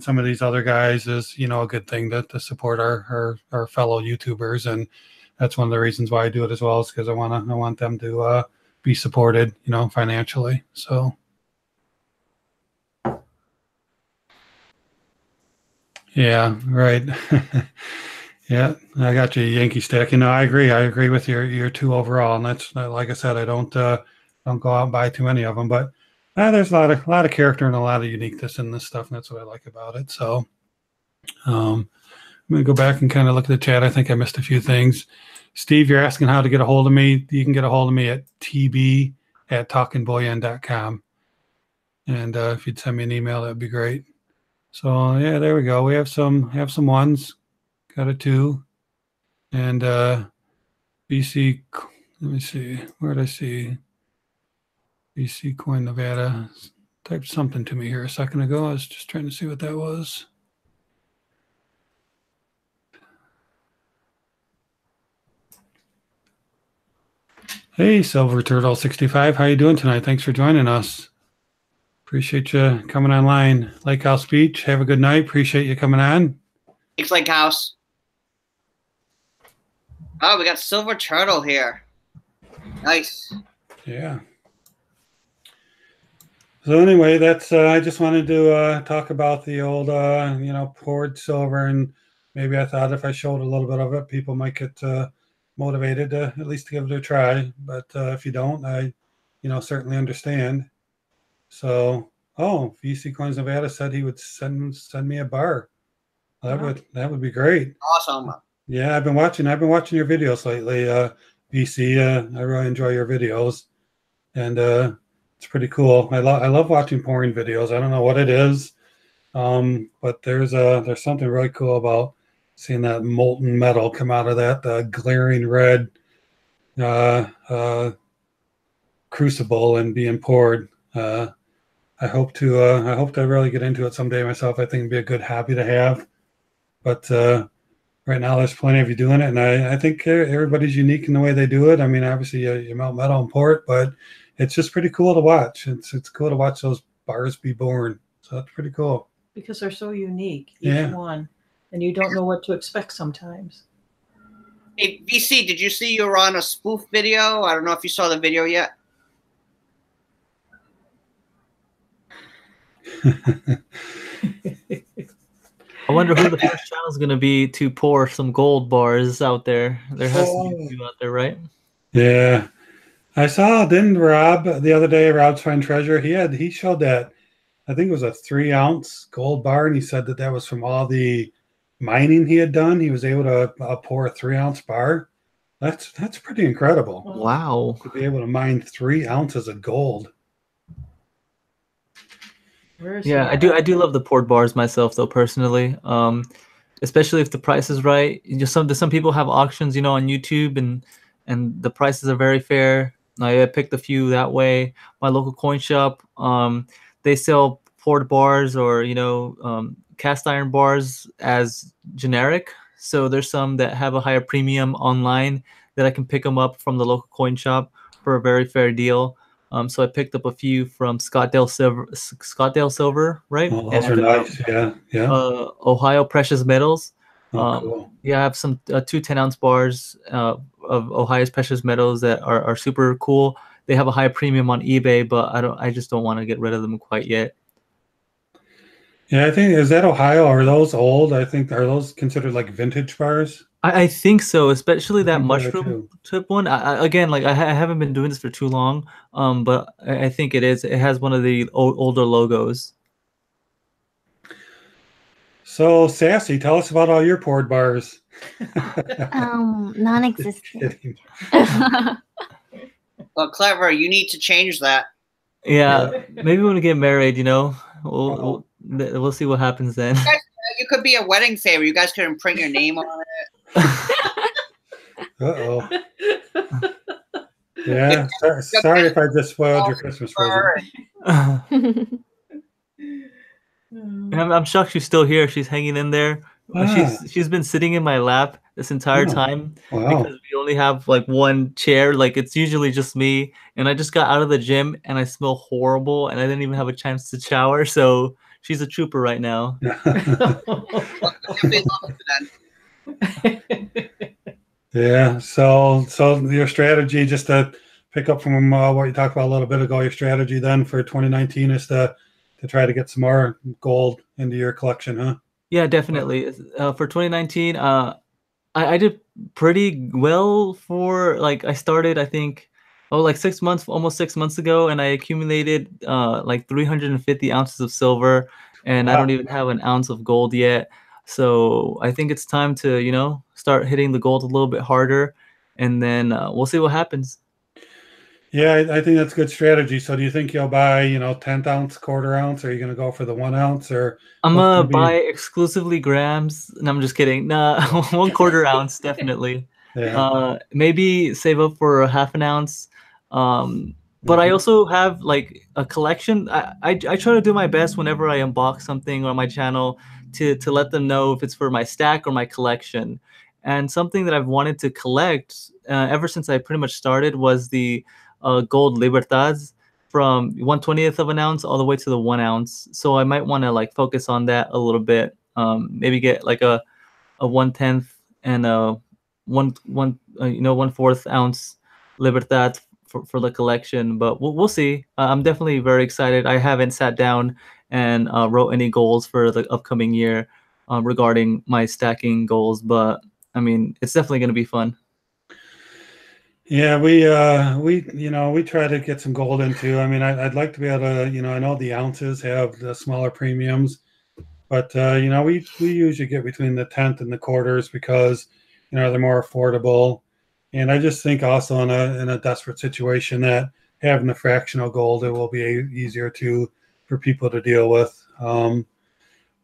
some of these other guys is, you know, a good thing to support our fellow YouTubers, and that's one of the reasons why I do it as well, is because I want them to be supported, you know, financially. So yeah, right. Yeah, I got you, Yankee Stick. You know, I agree with your 2 overall, and that's like I said, I don't go out and buy too many of them, but There's a lot of character and a lot of uniqueness in this stuff, and that's what I like about it. So I'm going to go back and kind of look at the chat. I think I missed a few things. Steve, you're asking how to get a hold of me. You can get a hold of me at tb@talkingbullion.com. And if you'd send me an email, that'd be great. So yeah, there we go. We have some ones. Got a 2. And BC, let me see. Where did I see? BC Coin Nevada. Typed something to me here a second ago. I was just trying to see what that was. Hey, Silver Turtle 65. How you doing tonight? Thanks for joining us. Appreciate you coming online. Lake House Beach. Have a good night. Appreciate you coming on. Thanks, Lake House. Oh, we got Silver Turtle here. Nice. Yeah. So anyway, that's I just wanted to talk about the old poured silver, and maybe I thought if I showed a little bit of it, people might get motivated to at least give it a try. But if you don't, I certainly understand. So VC Coins Nevada said he would send me a bar. That would be great. Awesome. Yeah, I've been watching your videos lately, VC. I really enjoy your videos, and it's pretty cool. I love watching pouring videos. I don't know what it is, but there's something really cool about seeing that molten metal come out of that glaring red crucible and being poured. I hope to really get into it someday myself. I think it'd be a good hobby to have, but right now there's plenty of you doing it, and I think everybody's unique in the way they do it. I mean, obviously you melt metal and pour it, but it's just pretty cool to watch. It's cool to watch those bars be born. So that's pretty cool. Because they're so unique, each one, and you don't know what to expect sometimes. Hey, VC, did you see you were on a spoof video? I don't know if you saw the video yet. I wonder who the first channel is going to be to pour some gold bars out there. There has to be a few out there, right? Yeah. I saw, didn't Rob the other day, Rob's Fine Treasure, he showed that, I think it was a 3-ounce gold bar, and he said that was from all the mining he had done. He was able to pour a 3-ounce bar. That's pretty incredible. Wow. To be able to mine 3 ounces of gold. Yeah, I do love the poured bars myself, though, personally. Especially if the price is right. Some people have auctions, on YouTube, and the prices are very fair. I picked a few that way. My local coin shop, they sell poured bars or cast iron bars as generic. So there's some that have a higher premium online that I can pick them up from the local coin shop for a very fair deal. So I picked up a few from Scottsdale Silver, right? Oh, those are nice. Yeah. Ohio Precious Metals. Cool. Yeah, I have some 2 10-ounce bars of Ohio's precious metals that are super cool. They have a high premium on eBay, but I just don't want to get rid of them quite yet. Yeah, I think, is that Ohio? Are those old? I think, are those considered like vintage bars? I think so, especially that mushroom tip one. Again, like I haven't been doing this for too long, but I think it is. It has one of the older logos. So, Sassy, tell us about all your poured bars. Non-existent. Well, Clever, you need to change that. Yeah, maybe when we get married, we'll see what happens then. You could be a wedding favor. You guys could imprint your name on it. Uh-oh. Yeah, sorry if I just spoiled your Christmas present. I'm shocked she's still here. She's hanging in there. She's been sitting in my lap this entire time because we only have like one chair. Like it's usually just me, and I just got out of the gym and I smell horrible, and I didn't even have a chance to shower. So she's a trooper right now. Yeah. So your strategy, just to pick up from what you talked about a little bit ago, your strategy then for 2019 is to try to get some more gold into your collection, huh? Yeah, definitely. For 2019, I did pretty well for, like, I started, I think, Oh, like 6 months, almost 6 months ago, and I accumulated like 350 ounces of silver, and I don't even have an ounce of gold yet. So I think it's time to, start hitting the gold a little bit harder, and then we'll see what happens. Yeah, I think that's a good strategy. So do you think you'll buy, 10th ounce, quarter ounce? Or are you going to go for the 1 ounce, or I'm what's gonna going to buy be? exclusively grams. No, I'm just kidding. Nah, 1/4 ounce definitely. Yeah. Maybe save up for a half an ounce. But I also have like a collection. I try to do my best whenever I unbox something on my channel to let them know if it's for my stack or my collection. And something that I've wanted to collect ever since I pretty much started was the gold Libertads from 1/20th of an ounce all the way to the 1 ounce. So I might want to like focus on that a little bit. Maybe get like a 1/10 and a 1/4 ounce Libertad for the collection. But we'll see. I'm definitely very excited. I haven't sat down and wrote any goals for the upcoming year regarding my stacking goals, but I mean, it's definitely going to be fun. Yeah, we try to get some gold into. I mean, I'd like to be able to, I know the ounces have the smaller premiums, but we usually get between the 10th and the quarters because, they're more affordable. And I just think also in a desperate situation that having the fractional gold, it will be easier for people to deal with.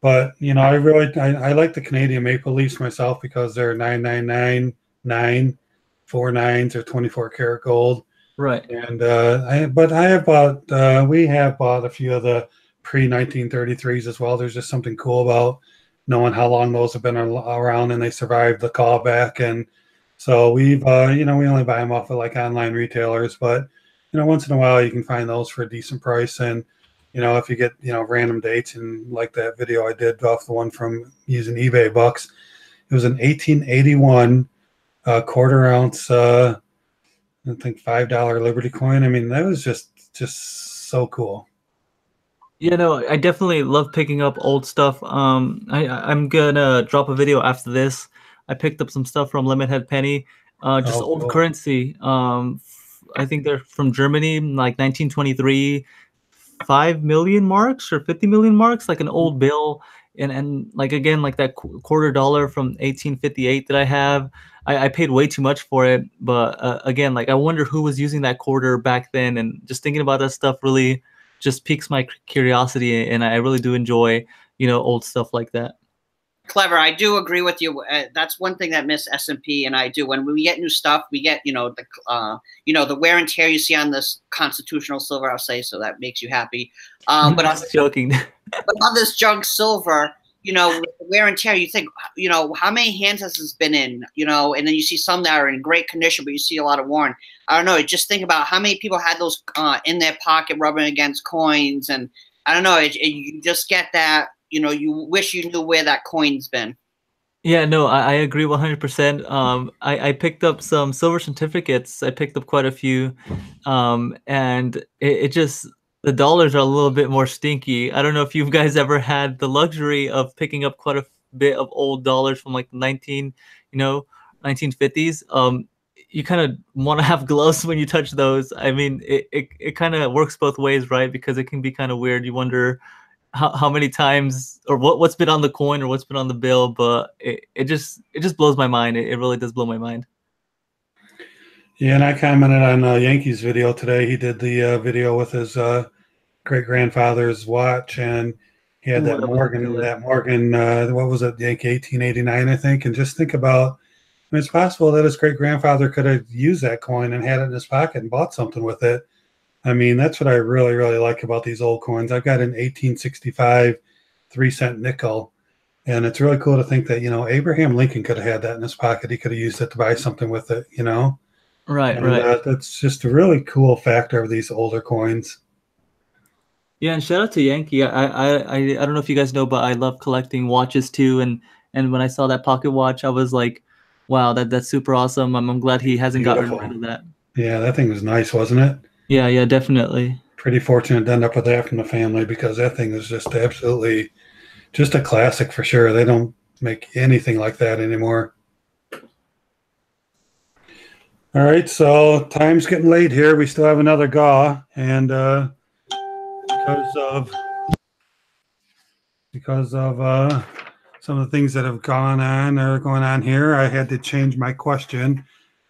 But I like the Canadian Maple Leafs myself because they're 9999 four nines or 24 karat gold. Right. And we have bought a few of the pre 1933s as well. There's just something cool about knowing how long those have been around and they survived the callback. And so we only buy them off of like online retailers, but once in a while you can find those for a decent price. And if you get random dates, and like that video I did off the one from using eBay bucks, it was an 1881 quarter ounce, I think $5 Liberty coin. I mean, that was just so cool. Yeah, no, I definitely love picking up old stuff. I'm gonna drop a video after this. I picked up some stuff from Lemonhead Penny, just old Cool. currency. I think they're from Germany, like 1923, 5 million marks or 50 million marks, like an old bill. And like again, like that $1/4 from 1858 that I have. I paid way too much for it, but again, like I wonder who was using that quarter back then, and just thinking about that stuff really just piques my curiosity, and I really do enjoy, old stuff like that. Clever. I do agree with you. That's one thing that Miss S&P and I do. When we get new stuff, we get the wear and tear you see on this constitutional silver. I'll say so that makes you happy. But I'm joking. But on this junk silver, with the wear and tear, you think, how many hands has this been in? And then you see some that are in great condition, but you see a lot of worn. I don't know. Just think about how many people had those in their pocket rubbing against coins, and I don't know. You just get that. You wish you knew where that coin's been. Yeah, no, I agree 100%. I picked up some silver certificates. I picked up quite a few, and it just the dollars are a little bit more stinky. I don't know if you guys ever had the luxury of picking up quite a bit of old dollars from like 1950s. You kind of want to have gloves when you touch those. I mean, it kind of works both ways, right? Because it can be kind of weird. You wonder how many times or what's been on the coin or what's been on the bill, but it just blows my mind. It really does blow my mind. Yeah, and I commented on Yankees video today. He did the video with his great grandfather's watch, and he had that Morgan, what was it, Yankee 1889, I think. And just think about, I mean, it's possible that his great grandfather could have used that coin and had it in his pocket and bought something with it. I mean, that's what I really, really like about these old coins. I've got an 1865 3-cent nickel, and it's really cool to think that, Abraham Lincoln could have had that in his pocket. He could have used it to buy something with it, Right, and, right. That's just a really cool factor of these older coins. Yeah, and shout out to Yankee. I don't know if you guys know, but I love collecting watches too. And when I saw that pocket watch, I was like, wow, that's super awesome. I'm glad he hasn't gotten rid of that. Yeah, that thing was nice, wasn't it? Yeah, definitely. Pretty fortunate to end up with that from the family, because that thing is just absolutely just a classic for sure. They don't make anything like that anymore. All right, so time's getting late here. We still have another GAW, and because of some of the things that have gone on or going on here, I had to change my question,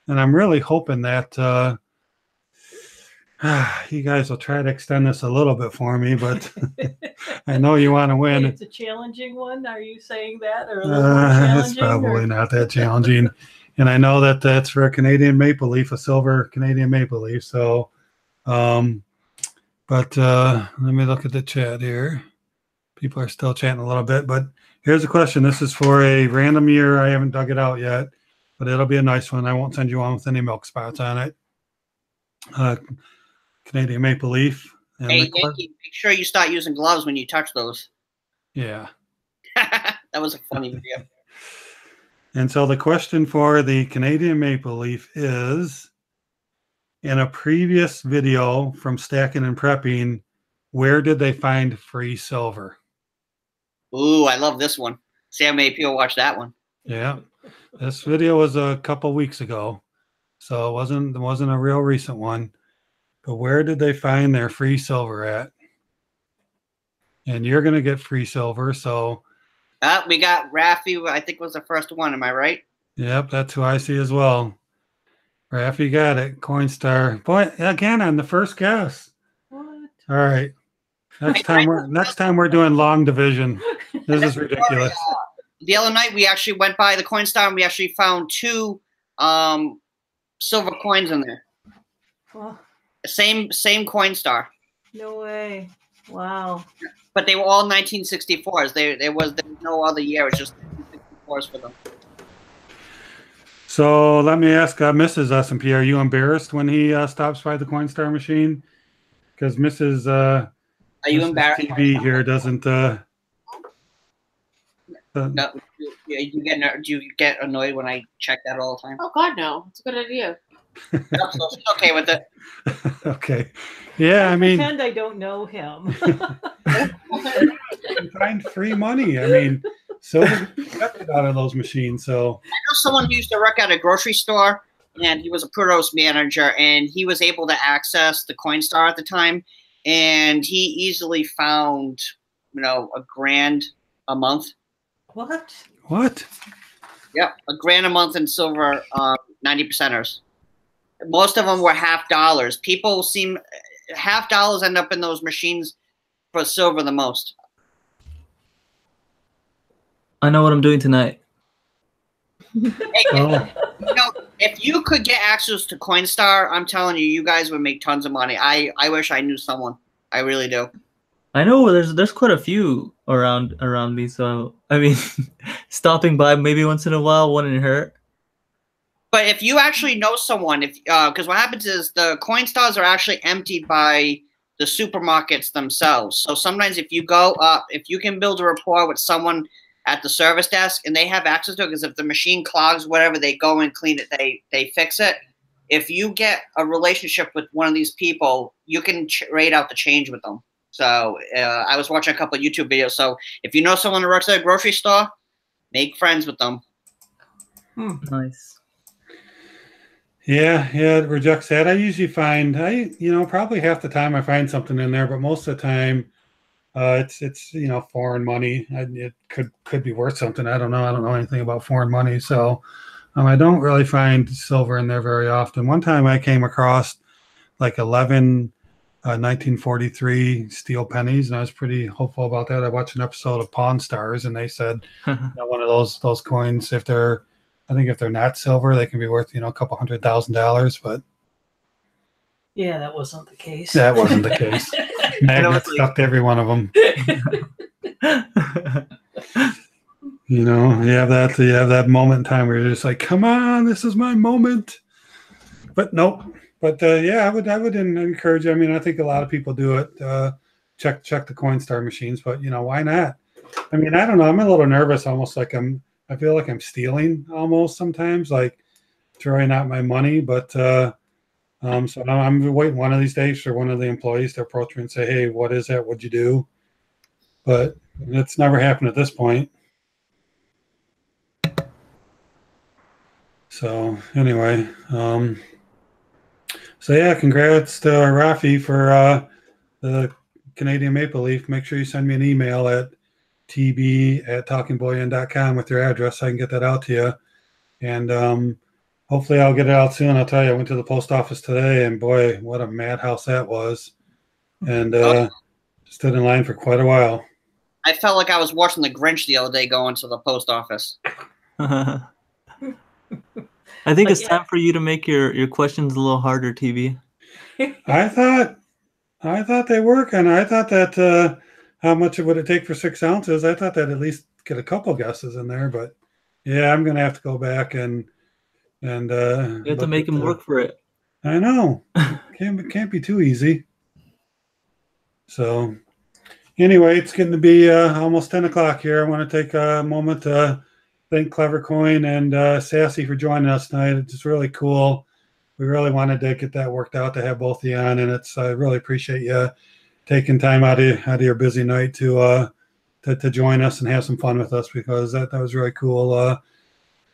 and I'm really hoping that you guys will try to extend this a little bit for me, but I know you want to win. It's a challenging one. Are you saying that, or a little more challenging? It's probably not that challenging. And I know that that's for a Canadian maple leaf, a silver Canadian maple leaf. So, but let me look at the chat here. People are still chatting a little bit, but here's a question. This is for a random year. I haven't dug it out yet, but it'll be a nice one. I won't send you one with any milk spots on it. Canadian maple leaf. And hey, Yankee, make sure you start using gloves when you touch those. Yeah. That was a funny video. And so the question for the Canadian maple leaf is, in a previous video from Stacking and Prepping, where did they find free silver? Ooh, I love this one. See how many people watch that one. Yeah. This video was a couple weeks ago, so it wasn't a real recent one. But where did they find their free silver at? And you're going to get free silver, so... we got Rafi, I think was the first one. Am I right? Yep, that's who I see as well. Rafi got it. Coinstar. Boy, again on the first guess. What? All right. Next time we're doing long division. This is ridiculous. The other night we actually went by the Coinstar and we actually found 2 silver coins in there. Well, Same Coinstar. no way. Wow. But they were all 1964s. There was no other year. It was just 1964s for them. So let me ask Mrs. S&P, are you embarrassed when he stops by the Coinstar machine? Because Mrs. Are you embarrassed? TV here doesn't. No. Do you get annoyed when I check that all the time? Oh God, no! It's a good idea. No, so she's okay with it. Okay. Yeah, I mean, Pretend I don't know him. you find free money. I mean, silver accepted out of those machines. So I know someone who used to work at a grocery store, and he was a produce manager, and he was able to access the Coinstar at the time, and he easily found, $1,000 a month. What? what? Yep, $1,000 a month in silver, 90%ers. Most of them were $half. People $half end up in those machines for silver the most. I know what I'm doing tonight. Hey, if you could get access to Coinstar, I'm telling you, you guys would make tons of money. I wish I knew someone. I really do. I know there's quite a few around me, so I mean, stopping by maybe once in a while wouldn't hurt. But if you actually know someone, because what happens is the Coinstars are actually emptied by the supermarkets themselves. So sometimes if you go up, if you can build a rapport with someone at the service desk and they have access to it, because if the machine clogs, whatever, they go and clean it, they fix it. If you get a relationship with one of these people, you can trade out the change with them. So I was watching a couple of YouTube videos. So if you know someone who works at a grocery store, make friends with them. Nice. Yeah, rejects that. I usually find probably half the time I find something in there, but most of the time it's foreign money. It could be worth something. I don't know anything about foreign money, so I don't really find silver in there very often. One time I came across like 11 1943 steel pennies, and I was pretty hopeful about that. I watched an episode of Pawn Stars, and they said one of those coins, if they're not silver, they can be worth a couple $100,000. But yeah, that wasn't the case. That wasn't the case. Magnets stuck to every one of them. You have that moment in time where you're just like, come on, this is my moment. But nope. But I would encourage. I mean, I think a lot of people do it. Check the Coinstar machines, but why not? I mean, I don't know. I'm a little nervous, almost like I feel like I'm stealing almost sometimes, like throwing out my money. But so I'm waiting one of these days for one of the employees to approach me and say, "Hey, what is that? What'd you do?" But it's never happened at this point. So anyway, So yeah, congrats to Rafi for the Canadian Maple Leaf. Make sure you send me an email at tb@talkingbullion.com with your address so I can get that out to you. And hopefully I'll get it out soon. I'll tell you, I went to the post office today, and boy, what a madhouse that was. And stood in line for quite a while. I felt like I was watching The Grinch the other day going to the post office. I think it's time for you to make your questions a little harder, TB. I thought they were kind of. I thought that how much would it take for 6 ounces? I thought that at least get a couple guesses in there, but yeah, I'm gonna have to go back and you have to make him work for it. I know. Can't be too easy. So anyway, it's getting to be almost 10 o'clock here. I want to take a moment to thank Clever Coin and Sassy for joining us tonight. It's just really cool. We really wanted to get that worked out to have both of you on, and I really appreciate you taking time out of your busy night to join us and have some fun with us, because that was really cool.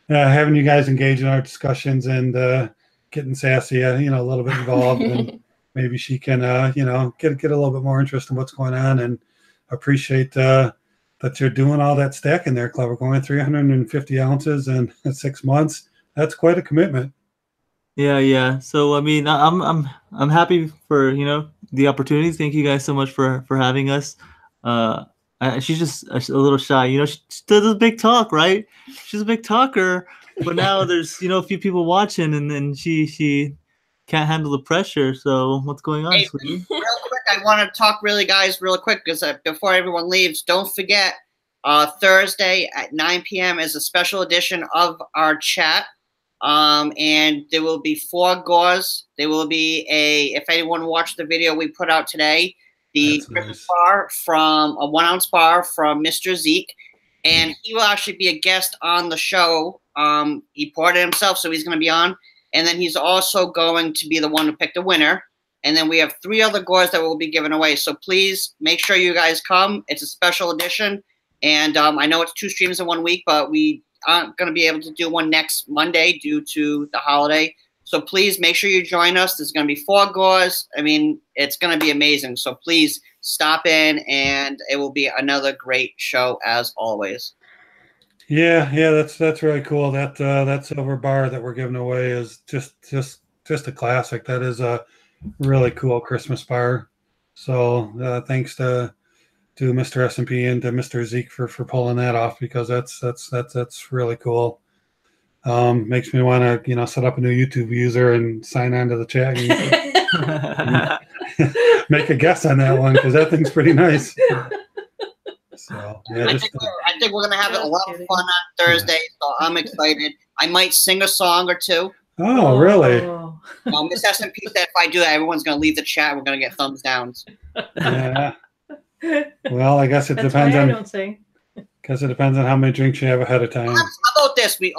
Having you guys engage in our discussions and getting Sassy, a little bit involved, and maybe she can, get a little bit more interest in what's going on, and appreciate that you're doing all that stacking there, Clever Coin. 350 ounces in 6 months. That's quite a commitment. Yeah. So I mean, I'm happy for the opportunities. Thank you guys so much for having us. She's just a little shy. She does a big talk, right? She's a big talker, but now there's a few people watching, and then she can't handle the pressure. So what's going on, sweetie? Real quick, I want to talk real quick, because before everyone leaves, don't forget Thursday at 9 p.m. is a special edition of our chat. And there will be 4 gauze. There will be if anyone watched the video we put out today, the Christmas bar from a 1 ounce bar from Mr. Zeke, and he will actually be a guest on the show. He poured it himself, so he's going to be on, and then he's also going to be the one to pick the winner. And then we have 3 other gauze that will be given away. So please make sure you guys come. It's a special edition, and I know it's 2 streams in 1 week, but we aren't going to be able to do one next Monday due to the holiday. So please make sure you join us. There's going to be 4 gauze. I mean, it's going to be amazing. So please stop in, and it will be another great show as always. Yeah, that's really cool. That silver bar that we're giving away is just a classic. That is a really cool Christmas bar. So thanks to Mr. S&P and to Mr. Zeke for pulling that off, because that's really cool. Makes me want to set up a new YouTube user and sign on to the chat and make a guess on that one, because that thing's pretty nice. So yeah, I think we're gonna have a lot of fun on Thursday, so I'm excited. I might sing a song or 2. Oh, really? Miss S&P said if I do that, everyone's gonna leave the chat. We're gonna get thumbs downs. Yeah. Well, I guess it depends on. Because it depends on how many drinks you have ahead of time. How about this? We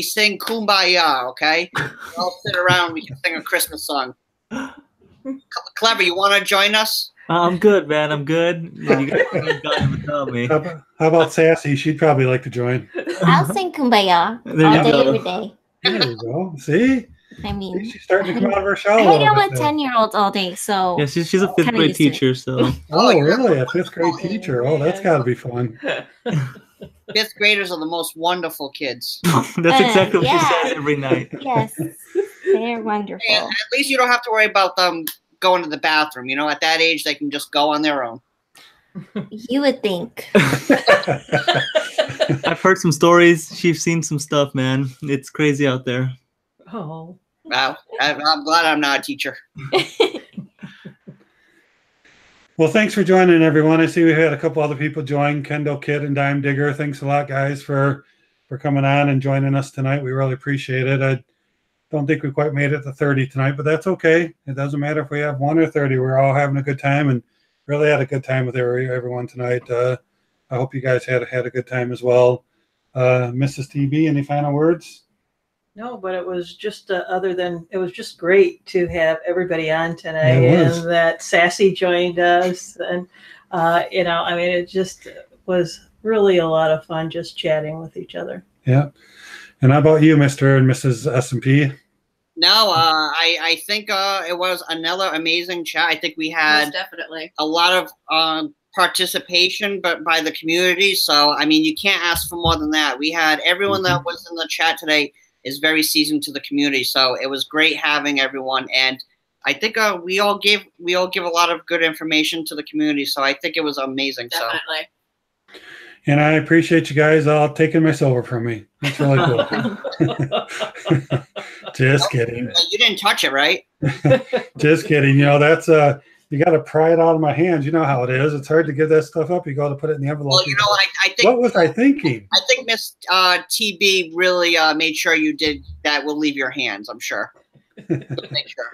sing Kumbaya, okay? We all sit around. We can sing a Christmas song. Clever, you want to join us? I'm good, man. I'm good. You guys gotta tell me. How about Sassy? She'd probably like to join. I'll sing Kumbaya all day, every day. There you go. See? I mean, she's starting to come out of her shell. I hang out with 10-year-olds all day, so yeah, she's a 5th grade teacher. So really, a 5th grade teacher? Oh, that's got to be fun. 5th graders are the most wonderful kids. That's exactly what she says every night. Yes, they're wonderful. And at least you don't have to worry about them going to the bathroom. At that age, they can just go on their own. You would think. I've heard some stories. She's seen some stuff, man. It's crazy out there. Oh. Wow. I'm glad I'm not a teacher. Well, thanks for joining, everyone. I see we had a couple other people join, Kendall Kid and Dime Digger. Thanks a lot, guys, for coming on and joining us tonight. We really appreciate it. I don't think we quite made it to 30 tonight, but that's okay. It doesn't matter if we have 1 or 30. We're all having a good time, and really had a good time with everyone tonight. I hope you guys had a good time as well. Mrs. TB, any final words? No, but it was just it was just great to have everybody on tonight, and that Sassy joined us, and it just was really a lot of fun just chatting with each other. Yeah. And how about you, Mr. and Mrs. S&P? No, I think it was another amazing chat. I think we had definitely a lot of participation, but by the community. So I mean, you can't ask for more than that. We had everyone that was in the chat today is very seasoned to the community. So it was great having everyone, and I think we all give a lot of good information to the community. So I think it was amazing. definitely. So. And I appreciate you guys all taking my silver from me. That's really cool. Just kidding. You didn't touch it, right? Just kidding. You know, that's you got to pry it out of my hands. You know how it is. It's hard to give that stuff up. You got to put it in the envelope. Well, you know, I think. What was I thinking? I think Miss TB really made sure you did that. Will leave your hands. I'm sure. Make sure.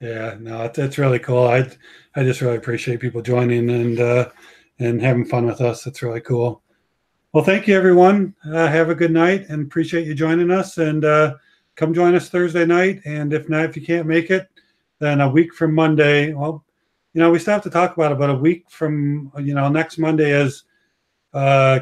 Yeah, no, it's really cool. I just really appreciate people joining and having fun with us. It's really cool. Well, thank you, everyone. Have a good night, and appreciate you joining us. And come join us Thursday night. And if not, if you can't make it, then a week from Monday. Well, you know, we still have to talk about it, but a week from, you know, next Monday is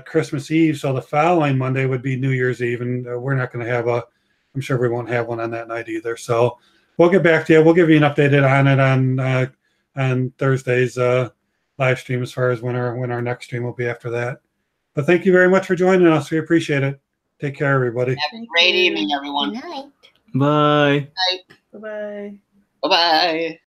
Christmas Eve. So the following Monday would be New Year's Eve, and we're not going to have I'm sure we won't have one on that night either. So we'll get back to you. We'll give you an update on it on Thursday's live stream as far as when our next stream will be after that. But thank you very much for joining us. We appreciate it. Take care, everybody. Have a great evening, everyone. Good night. Bye. Bye-bye. Bye-bye.